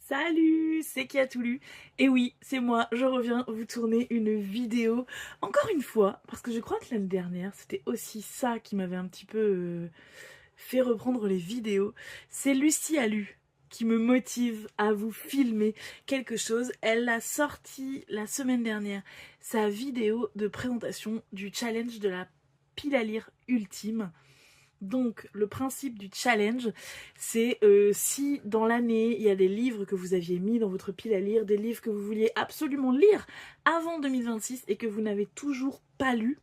Salut, c'est qui a tout lu. Et oui, c'est moi, je reviens vous tourner une vidéo, encore une fois, parce que je crois que l'année dernière, c'était aussi ça qui m'avait un petit peu fait reprendre les vidéos. C'est Lucie a lu qui me motive à vous filmer quelque chose. Elle a sorti la semaine dernière sa vidéo de présentation du challenge de la pile à lire ultime. Donc, le principe du challenge, c'est si dans l'année, il y a des livres que vous aviez mis dans votre pile à lire, des livres que vous vouliez absolument lire avant 2026 et que vous n'avez toujours pas lu,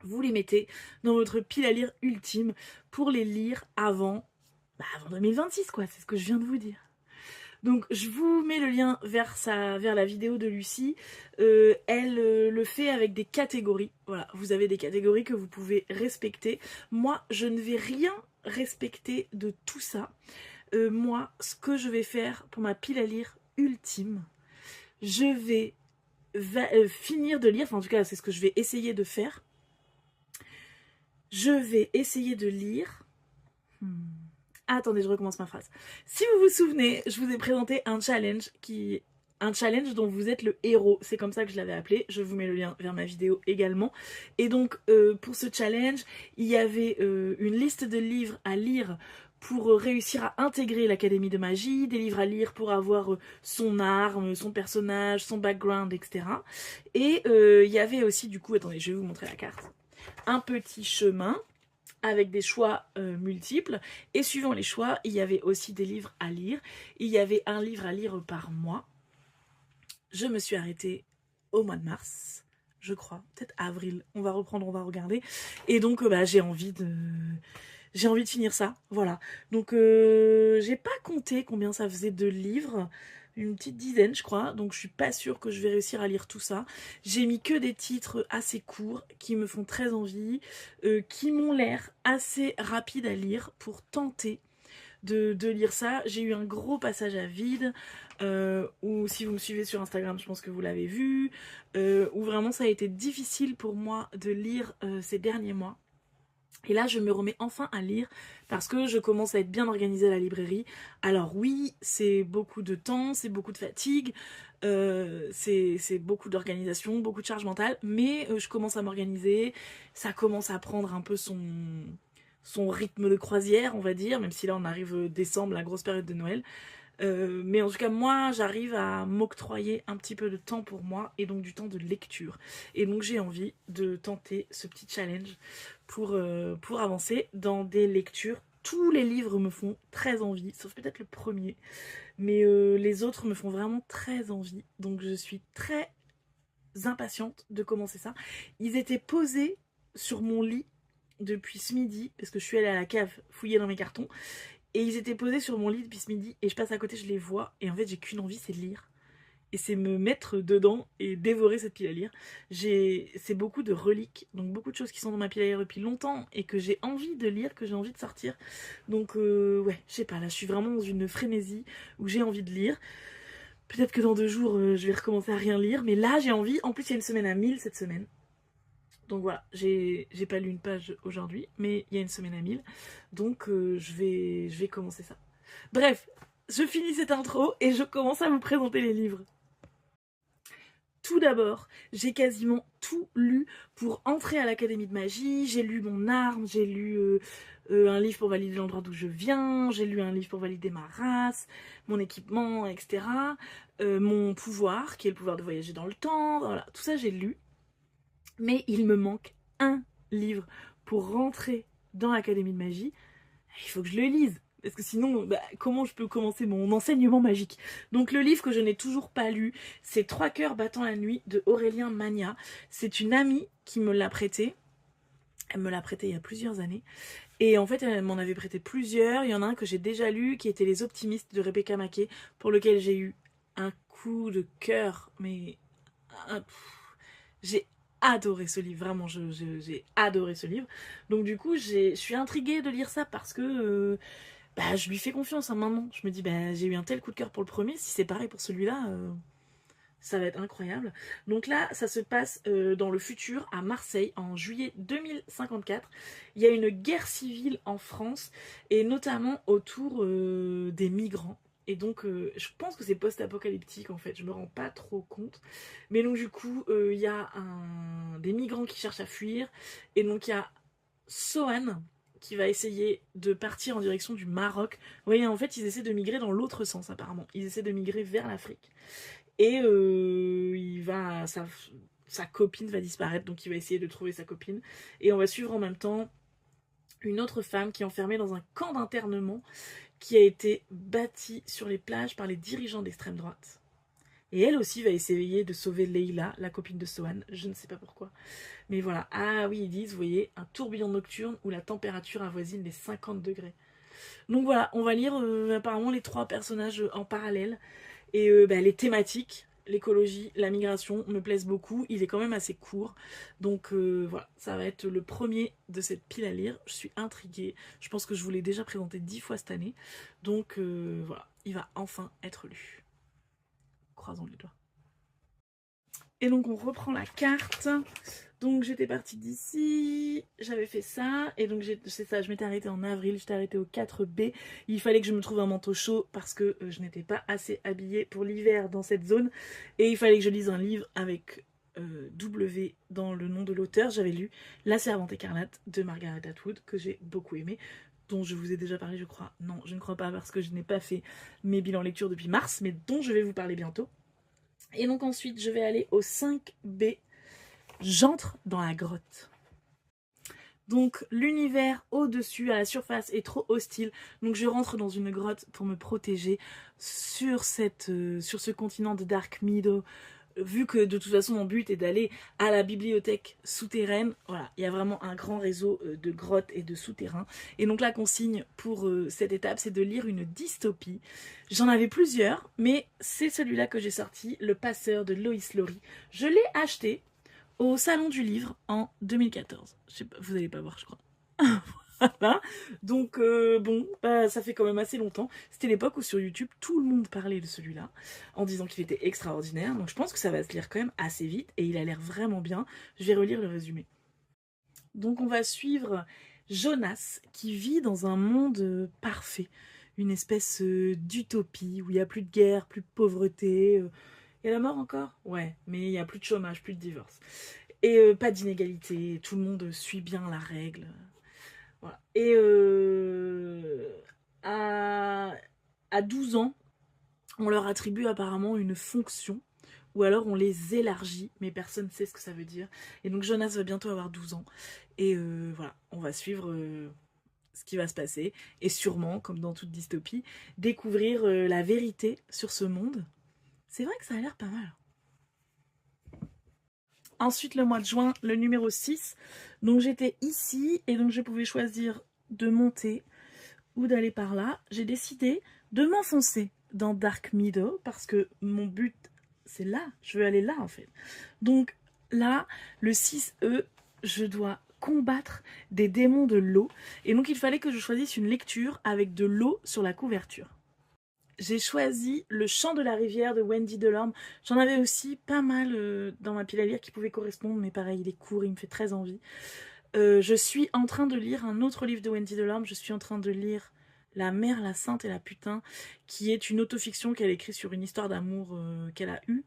vous les mettez dans votre pile à lire ultime pour les lire avant 2026, quoi. C'est ce que je viens de vous dire. Donc je vous mets le lien vers la vidéo de Lucie. Elle le fait avec des catégories. Voilà, vous avez des catégories que vous pouvez respecter. Moi, je ne vais rien respecter de tout ça. Moi, ce que je vais faire pour ma pile à lire ultime, je vais finir de lire, enfin en tout cas c'est ce que je vais essayer de faire. Je vais essayer de lire... Attendez, je recommence ma phrase. Si vous vous souvenez, je vous ai présenté un challenge dont vous êtes le héros. C'est comme ça que je l'avais appelé. Je vous mets le lien vers ma vidéo également. Et donc, pour ce challenge, il y avait une liste de livres à lire pour réussir à intégrer l'Académie de magie, des livres à lire pour avoir son arme, son personnage, son background, etc. Et il y avait aussi, du coup, attendez, je vais vous montrer la carte, un petit chemin avec des choix multiples, et suivant les choix, il y avait aussi des livres à lire. Il y avait un livre à lire par mois. Je me suis arrêtée au mois de mars, je crois, peut-être avril. On va reprendre, on va regarder. Et donc, j'ai envie de finir ça, voilà. Donc, j'ai pas compté combien ça faisait de livres, une petite dizaine je crois, donc je suis pas sûre que je vais réussir à lire tout ça. J'ai mis que des titres assez courts qui me font très envie, qui m'ont l'air assez rapides à lire pour tenter de lire ça. J'ai eu un gros passage à vide, où si vous me suivez sur Instagram, je pense que vous l'avez vu, où vraiment ça a été difficile pour moi de lire ces derniers mois. Et là, je me remets enfin à lire parce que je commence à être bien organisée à la librairie. Alors oui, c'est beaucoup de temps, c'est beaucoup de fatigue, c'est beaucoup d'organisation, beaucoup de charge mentale, mais je commence à m'organiser, ça commence à prendre un peu son rythme de croisière, on va dire, même si là on arrive décembre, la grosse période de Noël. Mais en tout cas, moi, j'arrive à m'octroyer un petit peu de temps pour moi et donc du temps de lecture. Et donc, j'ai envie de tenter ce petit challenge pour avancer dans des lectures. Tous les livres me font très envie, sauf peut-être le premier. Mais les autres me font vraiment très envie. Donc, je suis très impatiente de commencer ça. Ils étaient posés sur mon lit depuis ce midi, parce que je suis allée à la cave fouiller dans mes cartons. Et ils étaient posés sur mon lit depuis ce midi et je passe à côté, je les vois et en fait j'ai qu'une envie, c'est de lire. Et c'est me mettre dedans et dévorer cette pile à lire. C'est beaucoup de reliques, donc beaucoup de choses qui sont dans ma pile à lire depuis longtemps et que j'ai envie de lire, que j'ai envie de sortir. Donc ouais, je sais pas, là je suis vraiment dans une frénésie où j'ai envie de lire. Peut-être que dans 2 jours je vais recommencer à rien lire, mais là j'ai envie. En plus il y a une semaine à 1000 cette semaine. Donc voilà, j'ai pas lu une page aujourd'hui, mais il y a une semaine à 1000. Donc je vais commencer ça. Bref, je finis cette intro et je commence à vous présenter les livres. Tout d'abord, j'ai quasiment tout lu pour entrer à l'Académie de magie. J'ai lu mon arme, j'ai lu un livre pour valider l'endroit d'où je viens, j'ai lu un livre pour valider ma race, mon équipement, etc. Mon pouvoir, qui est le pouvoir de voyager dans le temps. Voilà, tout ça j'ai lu. Mais il me manque un livre pour rentrer dans l'Académie de magie. Il faut que je le lise. Parce que sinon, comment je peux commencer mon enseignement magique? Donc le livre que je n'ai toujours pas lu, c'est 3 cœurs battant la nuit de Aurélien Mania. C'est une amie qui me l'a prêté. Elle me l'a prêté il y a plusieurs années. Et en fait, elle m'en avait prêté plusieurs. Il y en a un que j'ai déjà lu, qui était Les Optimistes de Rebecca Mackey, pour lequel j'ai eu un coup de cœur. Mais j'ai adoré ce livre, vraiment, j'ai adoré ce livre. Donc du coup, je suis intriguée de lire ça parce que je lui fais confiance maintenant. Je me dis, j'ai eu un tel coup de cœur pour le premier, si c'est pareil pour celui-là, ça va être incroyable. Donc là, ça se passe dans le futur, à Marseille, en juillet 2054. Il y a une guerre civile en France, et notamment autour des migrants. Et donc je pense que c'est post-apocalyptique en fait, je me rends pas trop compte. Mais donc du coup il y a des migrants qui cherchent à fuir. Et donc il y a Sohan qui va essayer de partir en direction du Maroc. Vous voyez, en fait ils essaient de migrer dans l'autre sens apparemment. Ils essaient de migrer vers l'Afrique. Et sa copine va disparaître, donc il va essayer de trouver sa copine. Et on va suivre en même temps une autre femme qui est enfermée dans un camp d'internement qui a été bâti sur les plages par les dirigeants d'extrême droite. Et elle aussi va essayer de sauver Leila, la copine de Sohan, je ne sais pas pourquoi. Mais voilà, ah oui, ils disent, vous voyez, un tourbillon nocturne où la température avoisine les 50 degrés. Donc voilà, on va lire apparemment les 3 personnages en parallèle. Et les thématiques, l'écologie, la migration me plaisent beaucoup. Il est quand même assez court. Donc voilà, ça va être le premier de cette pile à lire. Je suis intriguée. Je pense que je vous l'ai déjà présenté 10 fois cette année. Donc voilà, il va enfin être lu. Croisons les doigts. Et donc on reprend la carte. Donc j'étais partie d'ici, j'avais fait ça, et donc c'est ça, je m'étais arrêtée en avril, j'étais arrêtée au 4B. Il fallait que je me trouve un manteau chaud parce que je n'étais pas assez habillée pour l'hiver dans cette zone. Et il fallait que je lise un livre avec W dans le nom de l'auteur. J'avais lu La Servante écarlate de Margaret Atwood, que j'ai beaucoup aimé, dont je vous ai déjà parlé je crois. Non, je ne crois pas parce que je n'ai pas fait mes bilans lecture depuis mars, mais dont je vais vous parler bientôt. Et donc ensuite je vais aller au 5B. J'entre dans la grotte. Donc l'univers au-dessus, à la surface, est trop hostile. Donc je rentre dans une grotte pour me protéger sur ce continent de Dark Meadow. Vu que de toute façon mon but est d'aller à la bibliothèque souterraine, voilà, il y a vraiment un grand réseau de grottes et de souterrains. Et donc la consigne pour cette étape, c'est de lire une dystopie. J'en avais plusieurs, mais c'est celui-là que j'ai sorti, Le Passeur de Lois Lowry. Je l'ai acheté au Salon du Livre en 2014. Je sais pas, vous n'allez pas voir, je crois. Voilà. Donc, ça fait quand même assez longtemps. C'était l'époque où sur YouTube, tout le monde parlait de celui-là, en disant qu'il était extraordinaire. Donc je pense que ça va se lire quand même assez vite, et il a l'air vraiment bien. Je vais relire le résumé. Donc on va suivre Jonas, qui vit dans un monde parfait. Une espèce d'utopie, où il n'y a plus de guerre, plus de pauvreté... Il y a la mort encore? Ouais, mais il n'y a plus de chômage, plus de divorce. Et pas d'inégalité, tout le monde suit bien la règle. Voilà. Et à 12 ans, on leur attribue apparemment une fonction, ou alors on les élargit, mais personne ne sait ce que ça veut dire. Et donc Jonas va bientôt avoir 12 ans. Et voilà, on va suivre ce qui va se passer. Et sûrement, comme dans toute dystopie, découvrir la vérité sur ce monde. C'est vrai que ça a l'air pas mal. Ensuite, le mois de juin, le numéro 6. Donc j'étais ici et donc je pouvais choisir de monter ou d'aller par là. J'ai décidé de m'enfoncer dans Dark Meadow parce que mon but, c'est là. Je veux aller là en fait. Donc là, le 6E, je dois combattre des démons de l'eau. Et donc il fallait que je choisisse une lecture avec de l'eau sur la couverture. J'ai choisi Le Chant de la rivière de Wendy Delorme. J'en avais aussi pas mal dans ma pile à lire qui pouvaient correspondre, mais pareil, il est court, il me fait très envie. Je suis en train de lire un autre livre de Wendy Delorme. Je suis en train de lire La mère, la sainte et la putain, qui est une autofiction qu'elle écrit sur une histoire d'amour qu'elle a eue.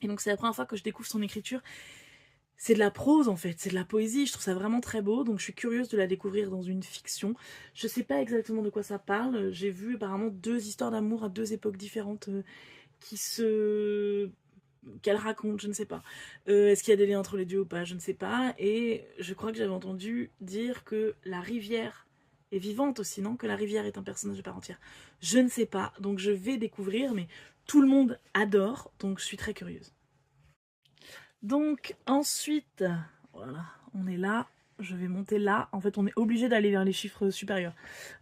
Et donc c'est la première fois que je découvre son écriture. C'est de la prose en fait, c'est de la poésie, je trouve ça vraiment très beau, donc je suis curieuse de la découvrir dans une fiction. Je sais pas exactement de quoi ça parle, j'ai vu apparemment 2 histoires d'amour à 2 époques différentes qu'elle raconte, je ne sais pas. Est-ce qu'il y a des liens entre les deux ou pas, je ne sais pas, et je crois que j'avais entendu dire que la rivière est vivante aussi, non? Que la rivière est un personnage de part entière. Je ne sais pas, donc je vais découvrir, mais tout le monde adore, donc je suis très curieuse. Donc ensuite, voilà, on est là, je vais monter là. En fait, on est obligé d'aller vers les chiffres supérieurs.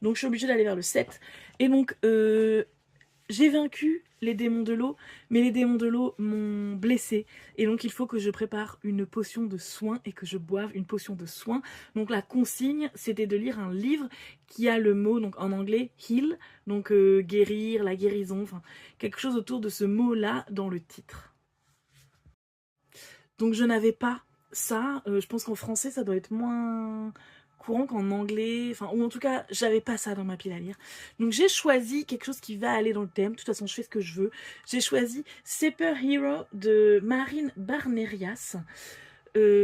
Donc je suis obligée d'aller vers le 7. Et donc, j'ai vaincu les démons de l'eau, mais les démons de l'eau m'ont blessée. Et donc il faut que je prépare une potion de soin et que je boive une potion de soin. Donc la consigne, c'était de lire un livre qui a le mot, donc en anglais, heal, donc guérir, la guérison, enfin quelque chose autour de ce mot-là dans le titre. Donc je n'avais pas ça, je pense qu'en français ça doit être moins courant qu'en anglais, enfin, ou en tout cas, j'avais pas ça dans ma pile à lire. Donc j'ai choisi quelque chose qui va aller dans le thème. De toute façon, je fais ce que je veux. J'ai choisi Superhero de Marine Barnerias.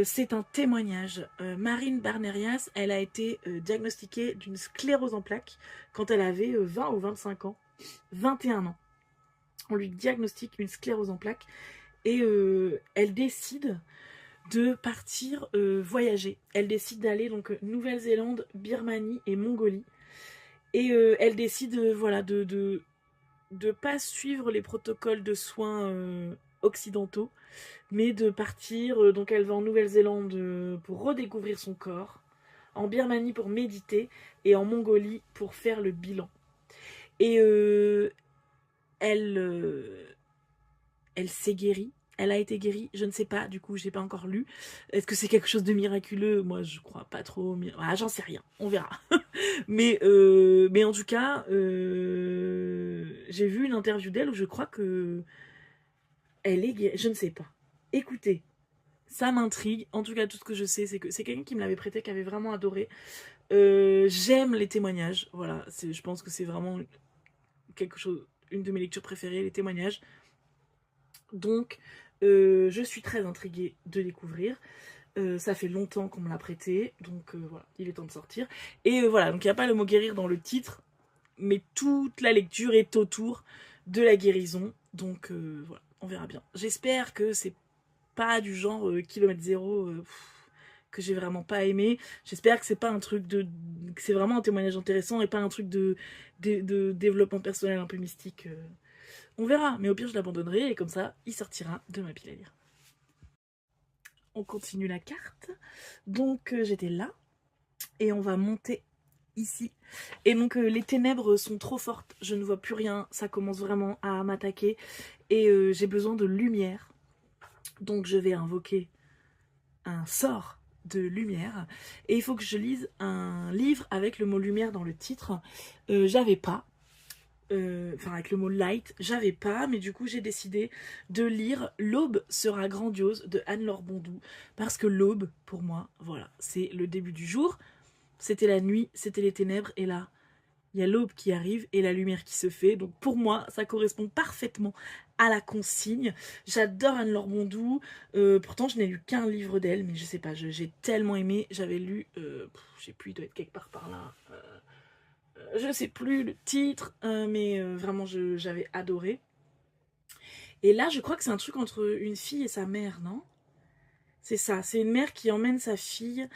C'est un témoignage. Marine Barnerias, elle a été diagnostiquée d'une sclérose en plaques quand elle avait 20 ou 25 ans. 21 ans. On lui diagnostique une sclérose en plaques et elle décide de partir voyager. Elle décide d'aller donc Nouvelle-Zélande, Birmanie et Mongolie. Et elle décide voilà, de pas suivre les protocoles de soins occidentaux, mais de partir. Donc elle va en Nouvelle-Zélande pour redécouvrir son corps, en Birmanie pour méditer, et en Mongolie pour faire le bilan. Et elle s'est guérie. Elle a été guérie, je ne sais pas, du coup, j'ai pas encore lu. Est-ce que c'est quelque chose de miraculeux? Moi, je crois pas trop. Ah, j'en sais rien, on verra. mais en tout cas, j'ai vu une interview d'elle où je crois que elle est guérie. Je ne sais pas. Écoutez, ça m'intrigue. En tout cas, tout ce que je sais, c'est que c'est quelqu'un qui me l'avait prêté, qui avait vraiment adoré. J'aime les témoignages. Voilà, je pense que c'est vraiment quelque chose, une de mes lectures préférées, les témoignages. Donc, je suis très intriguée de découvrir. Ça fait longtemps qu'on me l'a prêté, donc voilà, il est temps de sortir. Et voilà, donc il n'y a pas le mot guérir dans le titre, mais toute la lecture est autour de la guérison. Donc voilà, on verra bien. J'espère que c'est pas du genre kilomètre zéro que j'ai vraiment pas aimé. J'espère que c'est pas un truc que c'est vraiment un témoignage intéressant et pas un truc de développement personnel un peu mystique. On verra, mais au pire je l'abandonnerai et comme ça il sortira de ma pile à lire. On continue la carte. Donc j'étais là et on va monter ici. Et donc les ténèbres sont trop fortes, je ne vois plus rien, ça commence vraiment à m'attaquer et j'ai besoin de lumière. Donc je vais invoquer un sort de lumière et il faut que je lise un livre avec le mot lumière dans le titre. J'avais pas. Enfin avec le mot light, j'avais pas, mais du coup j'ai décidé de lire L'aube sera grandiose de Anne-Laure Bondou, parce que l'aube, pour moi, voilà, c'est le début du jour, c'était la nuit, c'était les ténèbres, et là, il y a l'aube qui arrive et la lumière qui se fait, donc pour moi, ça correspond parfaitement à la consigne. J'adore Anne-Laure Bondou, pourtant je n'ai lu qu'un livre d'elle, mais je sais pas, j'ai tellement aimé, j'avais lu, je sais plus, il doit être quelque part par là, je sais plus le titre, mais vraiment j'avais adoré. Et là, je crois que c'est un truc entre une fille et sa mère, non? C'est ça, c'est une mère qui emmène sa fille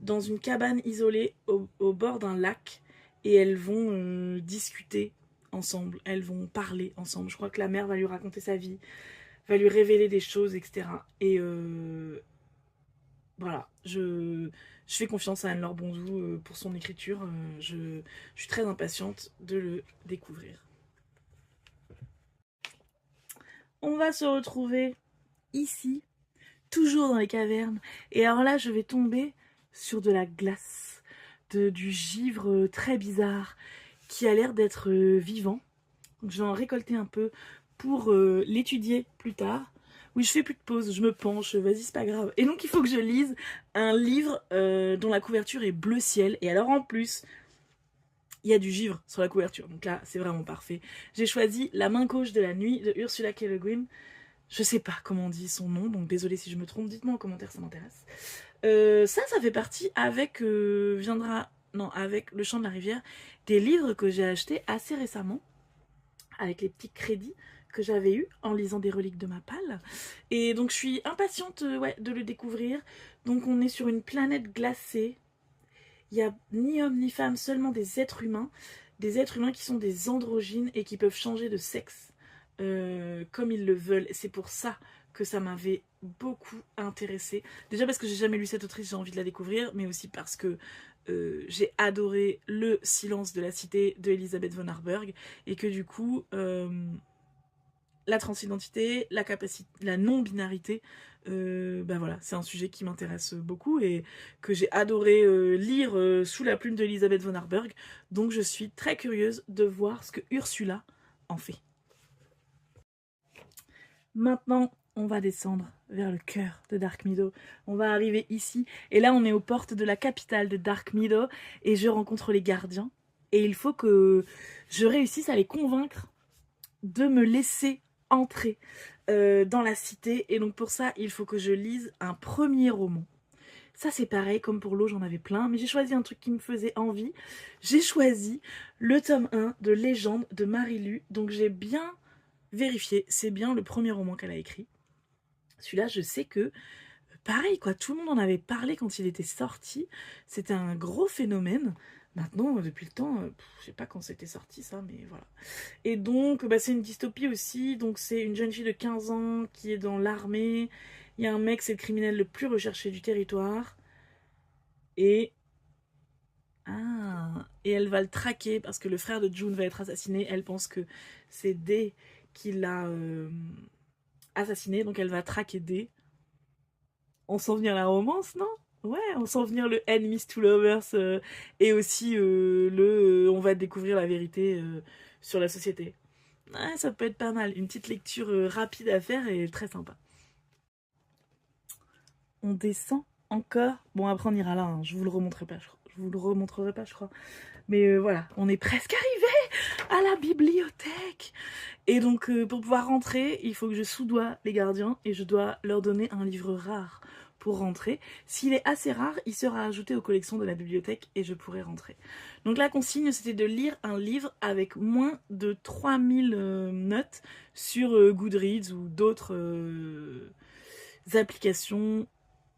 dans une cabane isolée au bord d'un lac et elles vont discuter ensemble, elles vont parler ensemble. Je crois que la mère va lui raconter sa vie, va lui révéler des choses, etc. Et voilà, je fais confiance à Anne-Laure Bondou pour son écriture. Je suis très impatiente de le découvrir. On va se retrouver ici, toujours dans les cavernes. Et alors là, je vais tomber sur de la glace, du givre très bizarre, qui a l'air d'être vivant. Donc je vais en récolter un peu pour l'étudier plus tard. Oui, je fais plus de pause, je me penche, vas-y, c'est pas grave. Et donc il faut que je lise un livre dont la couverture est bleu ciel. Et alors en plus, il y a du givre sur la couverture. Donc là, c'est vraiment parfait. J'ai choisi La main gauche de la nuit de Ursula K. Le Guin. Je sais pas comment on dit son nom, donc désolée si je me trompe, dites-moi en commentaire, ça m'intéresse. Ça fait partie avec avec Le Chant de la Rivière, des livres que j'ai achetés assez récemment, avec les petits crédits que j'avais eu en lisant des reliques de ma palle. Et donc je suis impatiente de le découvrir. Donc on est sur une planète glacée. Il n'y a ni homme ni femme, seulement des êtres humains qui sont des androgynes et qui peuvent changer de sexe comme ils le veulent. C'est pour ça que ça m'avait beaucoup intéressée. Déjà parce que j'ai jamais lu cette autrice, j'ai envie de la découvrir, mais aussi parce que j'ai adoré Le silence de la cité de Elisabeth von Harburg et que du coup la transidentité, la non-binarité, ben voilà, c'est un sujet qui m'intéresse beaucoup et que j'ai adoré lire sous la plume de Elisabeth von Harburg. Donc je suis très curieuse de voir ce que Ursula en fait. Maintenant, on va descendre vers le cœur de Dark Meadow. On va arriver ici. Et là, on est aux portes de la capitale de Dark Meadow. Et je rencontre les gardiens. Et il faut que je réussisse à les convaincre de me laisser entrer dans la cité. Et donc pour ça, il faut que je lise un premier roman. Ça c'est pareil, comme pour l'eau, j'en avais plein. Mais j'ai choisi un truc qui me faisait envie. J'ai choisi le tome 1 de Légende de Marie-Lu. Donc j'ai bien vérifié. C'est bien le premier roman qu'elle a écrit. Celui-là, je sais que, pareil, quoi, tout le monde en avait parlé quand il était sorti. C'était un gros phénomène. Maintenant, depuis le temps, je sais pas quand c'était sorti ça, mais voilà. Et donc, bah, c'est une dystopie aussi. Donc, c'est une jeune fille de 15 ans qui est dans l'armée. Il y a un mec, c'est le criminel le plus recherché du territoire. Et... Ah, et elle va le traquer parce que le frère de June va être assassiné. Elle pense que c'est Day qui l'a assassiné, donc elle va traquer Day. On sent venir la romance, non? Ouais, on sent venir le Enemies to Lovers et aussi on va découvrir la vérité sur la société. Ouais, ça peut être pas mal. Une petite lecture rapide à faire et très sympa. On descend encore. Bon, après on ira là, hein. Je vous le remontrerai pas, je vous le remontrerai pas, je crois. Mais voilà, on est presque arrivé à la bibliothèque. Et donc, pour pouvoir rentrer, il faut que je soudoie les gardiens et je dois leur donner un livre rare pour rentrer. S'il est assez rare, il sera ajouté aux collections de la bibliothèque et je pourrai rentrer. Donc la consigne, c'était de lire un livre avec moins de 3000 notes sur Goodreads ou d'autres applications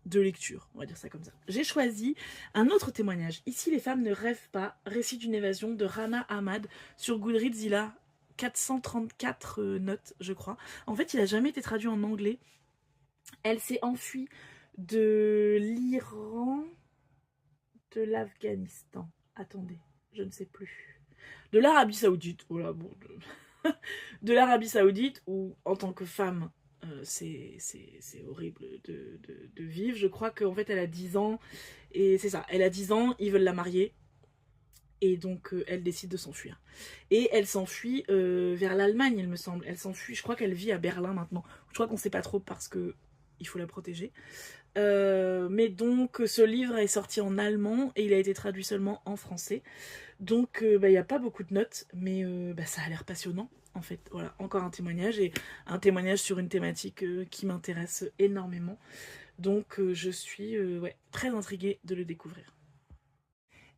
de lecture, on va dire ça comme ça. J'ai choisi un autre témoignage. Ici, les femmes ne rêvent pas. Récit d'une évasion de Rana Ahmad. Sur Goodreads, il a 434 notes, je crois. En fait, il n'a jamais été traduit en anglais. Elle s'est enfuie de l'Iran, de l'Afghanistan. Attendez, je ne sais plus. De l'Arabie Saoudite. Oh là, bon. De l'Arabie Saoudite, où en tant que femme, c'est horrible de vivre. Je crois qu'en fait elle a 10 ans, et c'est ça, elle a 10 ans, ils veulent la marier, et donc elle décide de s'enfuir. Et elle s'enfuit vers l'Allemagne, il me semble. Elle s'enfuit, je crois qu'elle vit à Berlin maintenant. Je crois qu'on sait pas trop parce que il faut la protéger. Mais donc ce livre est sorti en allemand et il a été traduit seulement en français. Donc il n'y a pas beaucoup de notes, mais ça a l'air passionnant. En fait, voilà, encore un témoignage, et un témoignage sur une thématique qui m'intéresse énormément. Donc je suis ouais, très intriguée de le découvrir.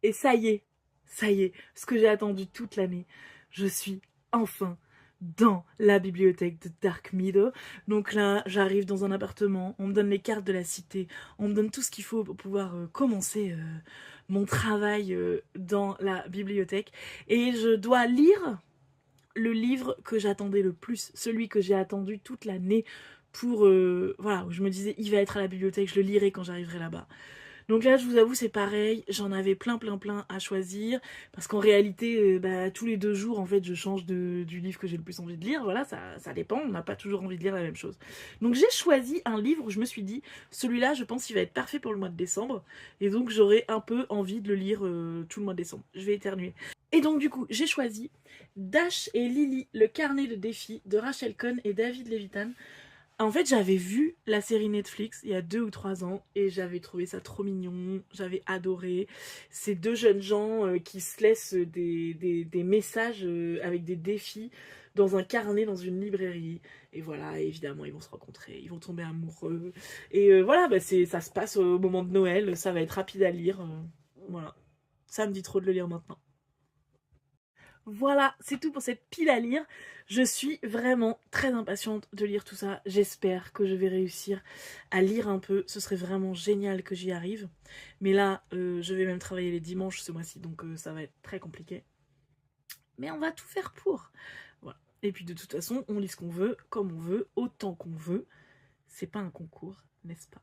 Et ça y est, ce que j'ai attendu toute l'année, je suis enfin dans la bibliothèque de Dark Meadow. Donc là, j'arrive dans un appartement, on me donne les cartes de la cité, on me donne tout ce qu'il faut pour pouvoir commencer mon travail dans la bibliothèque. Et je dois lire le livre que j'attendais le plus, celui que j'ai attendu toute l'année pour... voilà, où je me disais, il va être à la bibliothèque, je le lirai quand j'arriverai là-bas. Donc là, je vous avoue, c'est pareil, j'en avais plein à choisir, parce qu'en réalité, tous les 2 jours, en fait, je change du livre que j'ai le plus envie de lire. Voilà, ça dépend, on n'a pas toujours envie de lire la même chose. Donc j'ai choisi un livre où je me suis dit, celui-là, je pense qu'il va être parfait pour le mois de décembre, et donc j'aurai un peu envie de le lire tout le mois de décembre. Je vais éternuer. Et donc du coup, j'ai choisi Dash et Lily, le carnet de défis de Rachel Cohn et David Levitan. En fait, j'avais vu la série Netflix il y a 2 ou 3 ans et j'avais trouvé ça trop mignon, j'avais adoré. Ces 2 jeunes gens qui se laissent des messages avec des défis dans un carnet dans une librairie. Et voilà, évidemment, ils vont se rencontrer, ils vont tomber amoureux. Et voilà, ça se passe au moment de Noël, ça va être rapide à lire. Voilà, ça me dit trop de le lire maintenant. Voilà, c'est tout pour cette pile à lire. Je suis vraiment très impatiente de lire tout ça. J'espère que je vais réussir à lire un peu. Ce serait vraiment génial que j'y arrive. Mais là, je vais même travailler les dimanches ce mois-ci, donc ça va être très compliqué. Mais on va tout faire pour. Voilà. Et puis de toute façon, on lit ce qu'on veut, comme on veut, autant qu'on veut. C'est pas un concours, n'est-ce pas?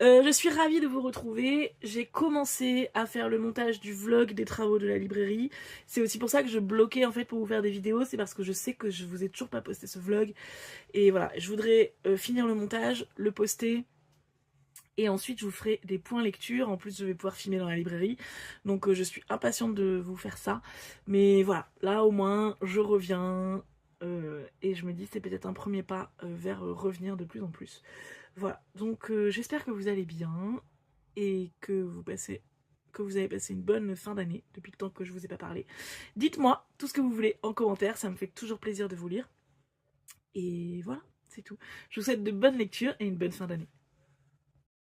Je suis ravie de vous retrouver. J'ai commencé à faire le montage du vlog des travaux de la librairie. C'est aussi pour ça que je bloquais en fait pour vous faire des vidéos. C'est parce que je sais que je vous ai toujours pas posté ce vlog. Et voilà, je voudrais finir le montage, le poster. Et ensuite je vous ferai des points lecture. En plus je vais pouvoir filmer dans la librairie. Donc je suis impatiente de vous faire ça. Mais voilà, là au moins je reviens. et je me dis c'est peut-être un premier pas vers revenir de plus en plus. Voilà, donc j'espère que vous allez bien et que vous avez passé une bonne fin d'année depuis le temps que je vous ai pas parlé. Dites-moi tout ce que vous voulez en commentaire, ça me fait toujours plaisir de vous lire. Et voilà, c'est tout. Je vous souhaite de bonnes lectures et une bonne fin d'année.